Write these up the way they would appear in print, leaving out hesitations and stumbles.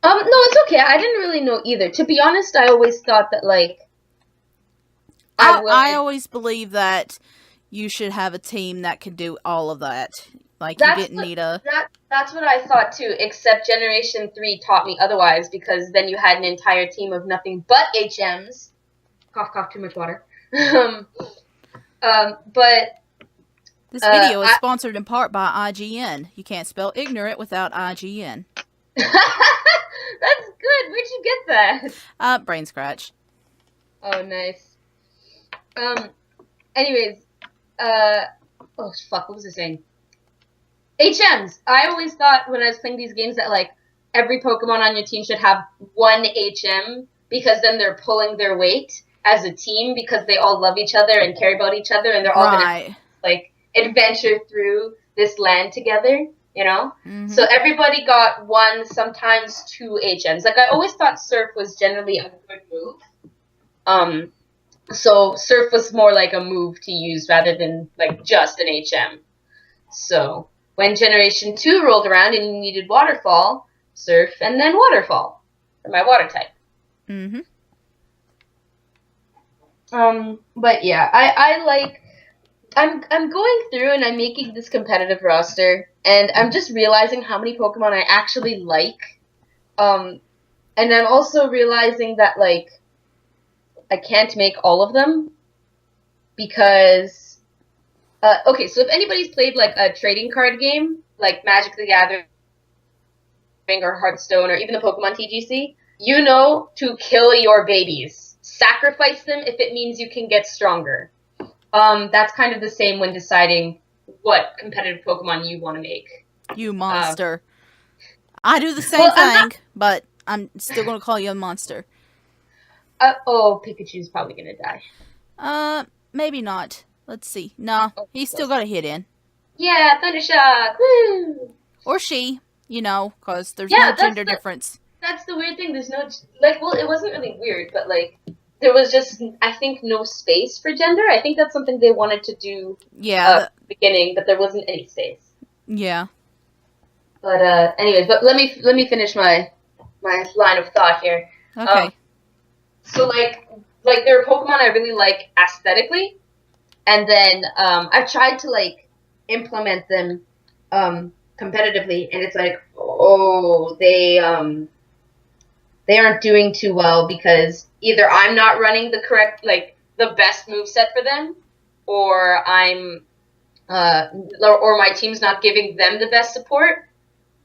No, it's okay. I didn't really know either. To be honest, I always thought that, like, I always believe that you should have a team that can do all of that. Like, you That's didn't what need a... that's what I thought too, except Generation 3 taught me otherwise, because then you had an entire team of nothing but HMs. Cough, cough, too much water. um, but This video is I sponsored in part by IGN. You can't spell ignorant without IGN. That's good. Where'd you get that? Brain scratch. Oh, nice. Um, anyways, oh fuck, what was I saying? HMs. I always thought when I was playing these games that, like, every Pokemon on your team should have one HM, because then they're pulling their weight as a team, because they all love each other and care about each other, and they're all gonna, like, adventure through this land together, you know? Mm-hmm. So everybody got one, sometimes two HMs. Like, I always thought Surf was generally a good move. So Surf was more like a move to use rather than, like, just an HM. So when Generation 2 rolled around and you needed Waterfall, Surf, and then Waterfall for my water type. Mm-hmm. But yeah, I like, I'm going through and I'm making this competitive roster, and I'm just realizing how many Pokemon I actually like. And I'm also realizing that, like, I can't make all of them, because okay, so if anybody's played, like, a trading card game, like Magic the Gathering or Hearthstone or even the Pokemon TGC, you know to kill your babies. Sacrifice them if it means you can get stronger. That's kind of the same when deciding what competitive Pokemon you want to make. You monster. I do the same thing, but I'm still going to call you a monster. Oh, Pikachu's probably going to die. Maybe not. Let's see. Nah, he's still got a hit in. Yeah, Thundershock! Woo! Or she, you know, because there's no gender difference. That's the weird thing. There's no, like, well, it wasn't really weird, but, like, there was just, I think, no space for gender. I think that's something they wanted to do at the beginning, but there wasn't any space. Yeah. But, anyways, but let me finish my line of thought here. Okay. So, like there are Pokemon I really like aesthetically, and then I've tried to, like, implement them competitively, and it's like, oh, they aren't doing too well, because either I'm not running the correct, like, the best moveset for them, or or my team's not giving them the best support,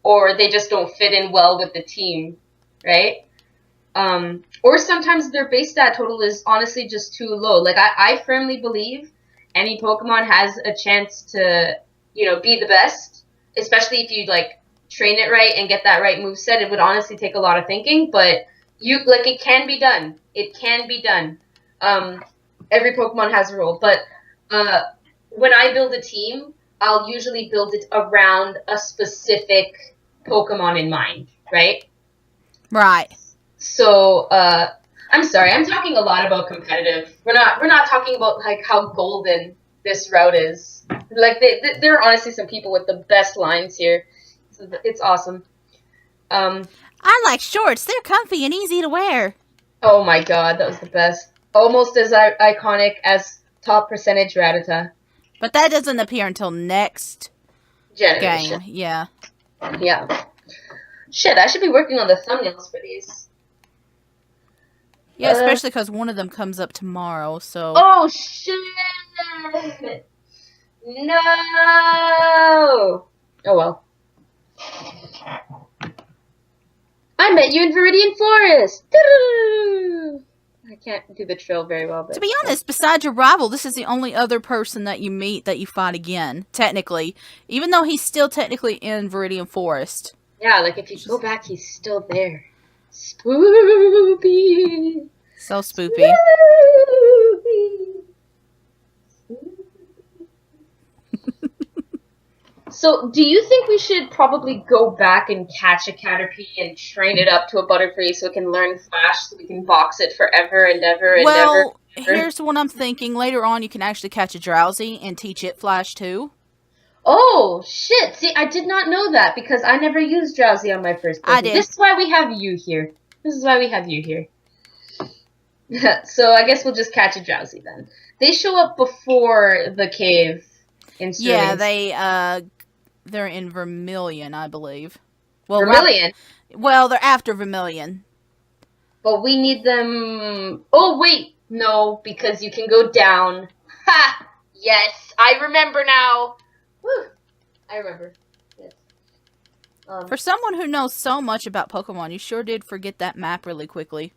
or they just don't fit in well with the team, right? Or sometimes their base stat total is honestly just too low. Like, I firmly believe any Pokemon has a chance to, you know, be the best, especially if you, like, train it right and get that right moveset. It would honestly take a lot of thinking, but it can be done. It can be done. Every Pokemon has a role, but when I build a team, I'll usually build it around a specific Pokemon in mind, right? Right. So, I'm sorry, I'm talking a lot about competitive. We're not talking about, like, how golden this route is. Like, there are honestly some people with the best lines here. It's awesome. I like shorts. They're comfy and easy to wear. Oh my god, that was the best. Almost as iconic as top percentage Rattata. But that doesn't appear until next generation. Game. Yeah. Yeah. Shit, I should be working on the thumbnails for these. Yeah, especially because one of them comes up tomorrow, so... Oh, shit! No! Oh, well. I met you in Viridian Forest! I can't do the trill very well, but... To be honest, besides your rival, this is the only other person that you meet that you fight again, technically. Even though he's still technically in Viridian Forest. Yeah, like, if you go back, he's still there. Spoopy! So spoopy. So, do you think we should probably go back and catch a Caterpie and train it up to a Butterfree so it can learn Flash, so we can box it forever and ever and ever? Well, here's what I'm thinking. Later on, you can actually catch a Drowsy and teach it Flash too. Oh, shit. See, I did not know that because I never used Drowsy on my first playthrough. I did. This is why we have you here. This is why we have you here. So I guess we'll just catch a Drowsy then. They show up before the cave in Sterling's. Yeah, they're in Vermilion, I believe. Well, Vermilion. Well, they're after Vermilion. But we need them... Oh, wait. No, because you can go down. Ha! Yes, I remember now. Whew. I remember. Yes. For someone who knows so much about Pokemon, you sure did forget that map really quickly.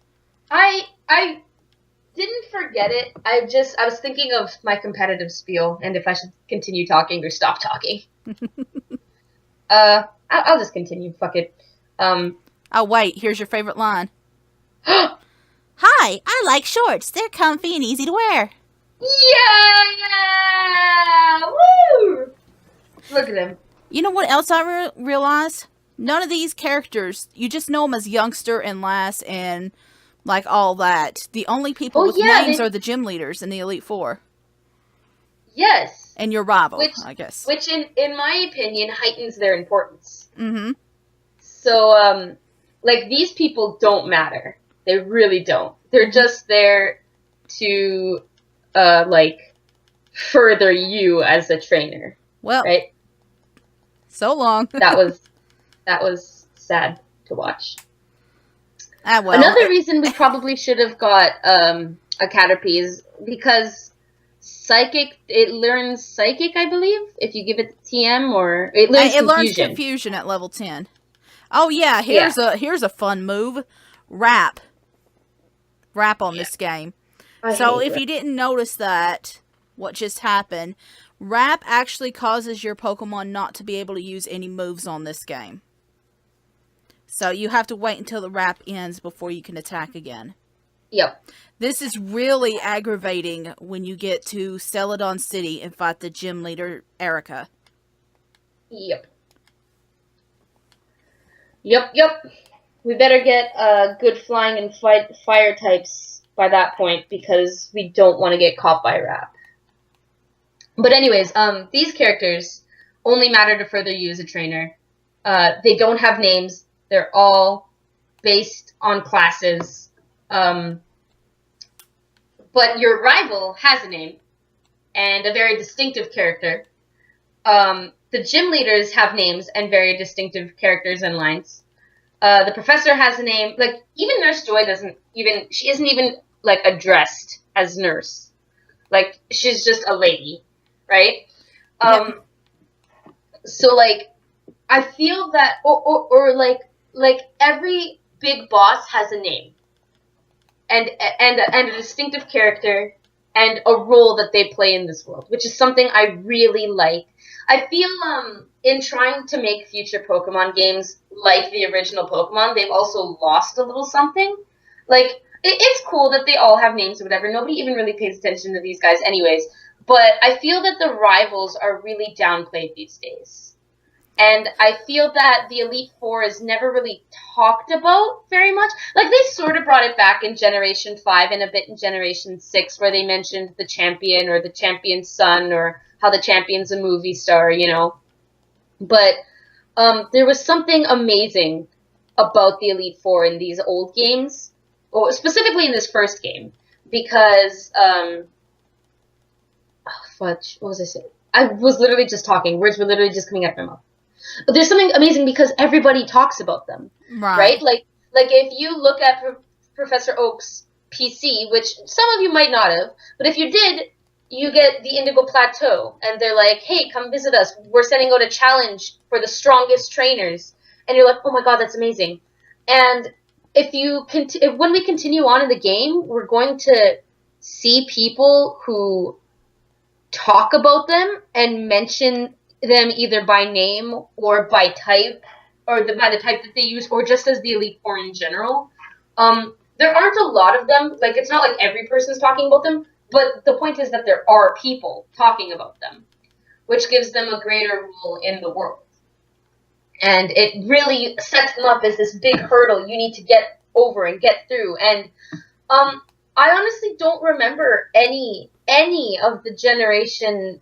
I didn't forget it. I was thinking of my competitive spiel and if I should continue talking or stop talking. I'll just continue. Fuck it. Oh, wait. Here's your favorite line. Hi, I like shorts. They're comfy and easy to wear. Yeah! Woo! Look at him. You know what else I realized? None of these characters, you just know them as Youngster and Lass and like all that. The only people with names are the gym leaders in the Elite Four. Yes. And your rival, I guess. Which in my opinion, heightens their importance. Mm-hmm. So, like, these people don't matter. They really don't. They're just there to, like, further you as a trainer. Well, right? So long. That was sad to watch. Ah, well. Another reason we probably should have got a Caterpie is because it learns Psychic, I believe, if you give it TM, or it learns Confusion. It learns Confusion at level 10. Oh yeah, here's a fun move. Wrap on this game. So if you didn't notice that, what just happened, Wrap actually causes your Pokemon not to be able to use any moves on this game. So you have to wait until the Wrap ends before you can attack again. Yep. This is really aggravating when you get to Celadon City and fight the gym leader, Erica. Yep. We better get good flying and fire types by that point because we don't want to get caught by Wrap. But anyways, these characters only matter to further you as a trainer. They don't have names. They're all based on classes. But your rival has a name and a very distinctive character. The gym leaders have names and very distinctive characters and lines. The professor has a name. Like, even Nurse Joy she isn't even, like, addressed as nurse. Like, she's just a lady, right? So, like, I feel that, or like every big boss has a name. And a distinctive character and a role that they play in this world, which is something I really like. I feel in trying to make future Pokemon games like the original Pokemon, they've also lost a little something. Like, it's cool that they all have names or whatever. Nobody even really pays attention to these guys anyways. But I feel that the rivals are really downplayed these days. And I feel that the Elite Four is never really talked about very much. Like, they sort of brought it back in Generation 5 and a bit in Generation 6, where they mentioned the champion or the champion's son or how the champion's a movie star, you know. But there was something amazing about the Elite Four in these old games, or specifically in this first game, because, what was I saying? I was literally just talking. Words were literally just coming out of my mouth. But there's something amazing because everybody talks about them, right? Like if you look at Professor Oak's PC, which some of you might not have, but if you did, you get the Indigo Plateau, and they're like, hey, come visit us. We're sending out a challenge for the strongest trainers. And you're like, oh my god, that's amazing. And when we continue on in the game, we're going to see people who talk about them and mention them either by name or by type, or by the type that they use, or just as the Elite Four in general. There aren't a lot of them. Like, it's not like every person's talking about them, but the point is that there are people talking about them, which gives them a greater role in the world. And it really sets them up as this big hurdle you need to get over and get through. And I honestly don't remember any of the Generation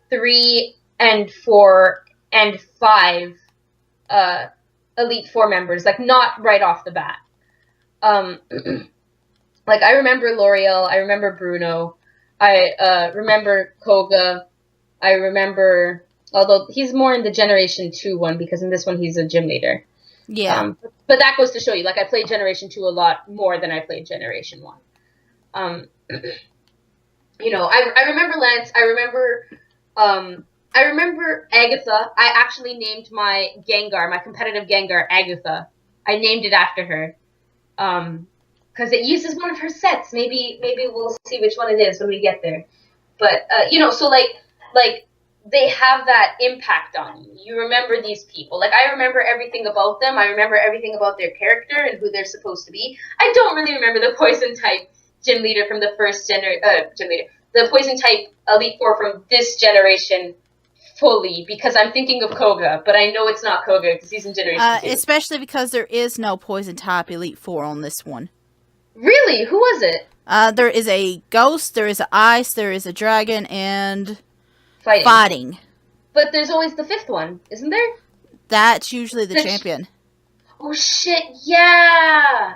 3 and 5 Elite Four members, like not right off the bat. Like I remember L'Oreal, I remember Bruno, I remember Koga, I remember, although he's more in the Generation 2 one because in this one he's a gym leader. Yeah. But that goes to show you, like I played Generation 2 a lot more than I played Generation 1. You know, I remember Lance, I remember Agatha. I actually named my Gengar, my competitive Gengar, Agatha. I named it after her. Because it uses one of her sets. Maybe we'll see which one it is when we get there. But, you know, so like, they have that impact on you. You remember these people. Like, I remember everything about them. I remember everything about their character and who they're supposed to be. I don't really remember the Poison-type gym leader from the first the Poison-type Elite Four from this generation fully, because I'm thinking of Koga, but I know it's not Koga because he's in Generation 2. Especially because there is no Poison-type Elite Four on this one. Really? Who was it? There is a Ghost, there is an Ice, there is a Dragon, and Fighting. But there's always the 5th one, isn't there? That's usually the champion. Oh shit, yeah!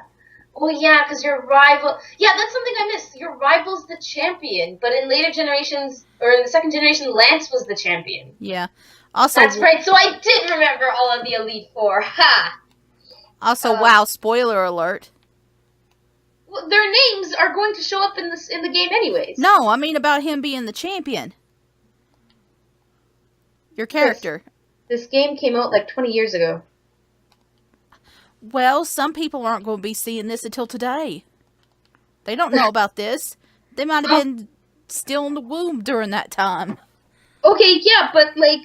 Oh yeah, because your rival... Yeah, that's something I missed. Your rival's the champion, but in later generations, or in the 2nd generation, Lance was the champion. Yeah. Also, that's right, so I did remember all of the Elite Four. Ha! Also, wow, spoiler alert. Well, their names are going to show up in the game anyways. No, I mean about him being the champion. Your character. This game came out like 20 years ago. Well, some people aren't going to be seeing this until today. They don't know about this. They might have been still in the womb during that time. Okay, yeah, but like,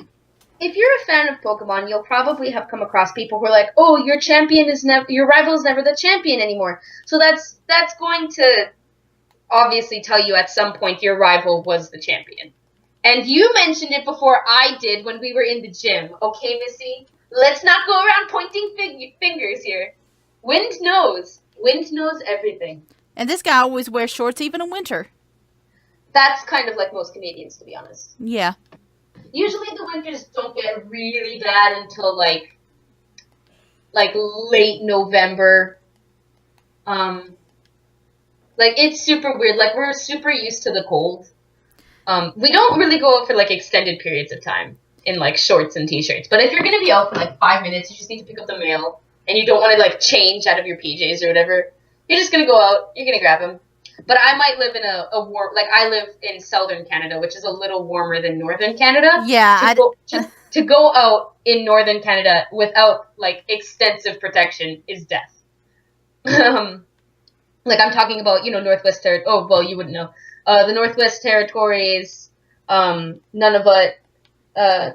if you're a fan of Pokemon, you'll probably have come across people who are like, "Oh, your rival is never the champion anymore." So that's going to obviously tell you at some point your rival was the champion. And you mentioned it before I did when we were in the gym. Okay, Missy? Let's not go around pointing fingers here. Wind knows. Wind knows everything. And this guy always wears shorts even in winter. That's kind of like most Canadians, to be honest. Yeah. Usually the winters don't get really bad until like late November. Like it's super weird. Like we're super used to the cold. We don't really go out for like extended periods of time in like shorts and t-shirts. But if you're gonna be out for like 5 minutes, you just need to pick up the mail, and you don't want to like change out of your PJs or whatever. You're just gonna go out. You're gonna grab them. But I might live in a warm, like I live in southern Canada, which is a little warmer than northern Canada. Yeah. To go out in northern Canada without like extensive protection is death. Like I'm talking about, you know, Northwest Territories. Oh, well, you wouldn't know. The Northwest Territories, Nunavut.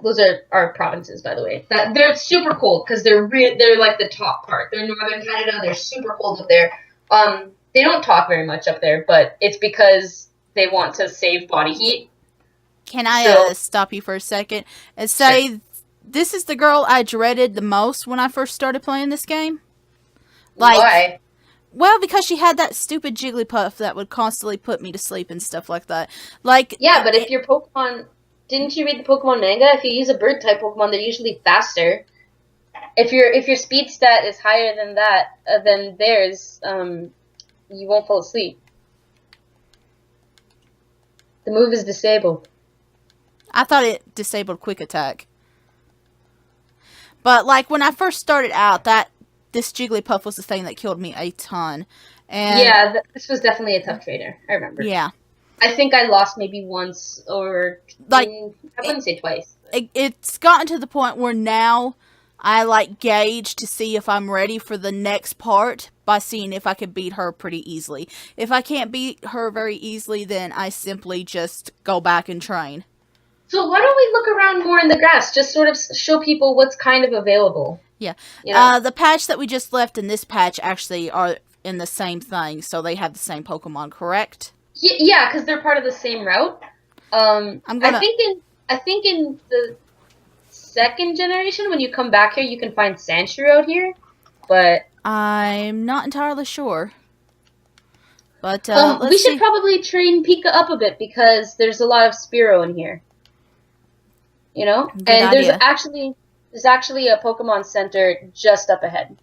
Those are our provinces, by the way. They're super cold because they're like the top part. They're northern Canada. They're super cold up there. They don't talk very much up there, but it's because they want to save body heat. Can I stop you for a second and say, sure, this is the girl I dreaded the most when I first started playing this game? Like, why? Well, because she had that stupid Jigglypuff that would constantly put me to sleep and stuff like that. Like, yeah, but if your Pokemon... Didn't you read the Pokemon manga? If you use a bird-type Pokemon, they're usually faster. If your speed stat is higher than that, than theirs, you won't fall asleep. The move is disabled. I thought it disabled quick attack. But, like, when I first started out, this Jigglypuff was the thing that killed me a ton. And yeah, this was definitely a tough trainer. I remember. Yeah. I think I lost maybe once or, like, I wouldn't say twice. It's gotten to the point where now I, like, gauge to see if I'm ready for the next part by seeing if I can beat her pretty easily. If I can't beat her very easily, then I simply just go back and train. So why don't we look around more in the grass? Just sort of show people what's kind of available. Yeah. You know? The patch that we just left and this patch actually are in the same thing, so they have the same Pokemon, correct? Yeah, because they're part of the same route. I think in the 2nd generation, when you come back here, you can find Sandshrew out here, but I'm not entirely sure. But we should probably train Pika up a bit because there's a lot of Spearow in here. you know? Good And idea. there's actually a Pokemon Center just up ahead.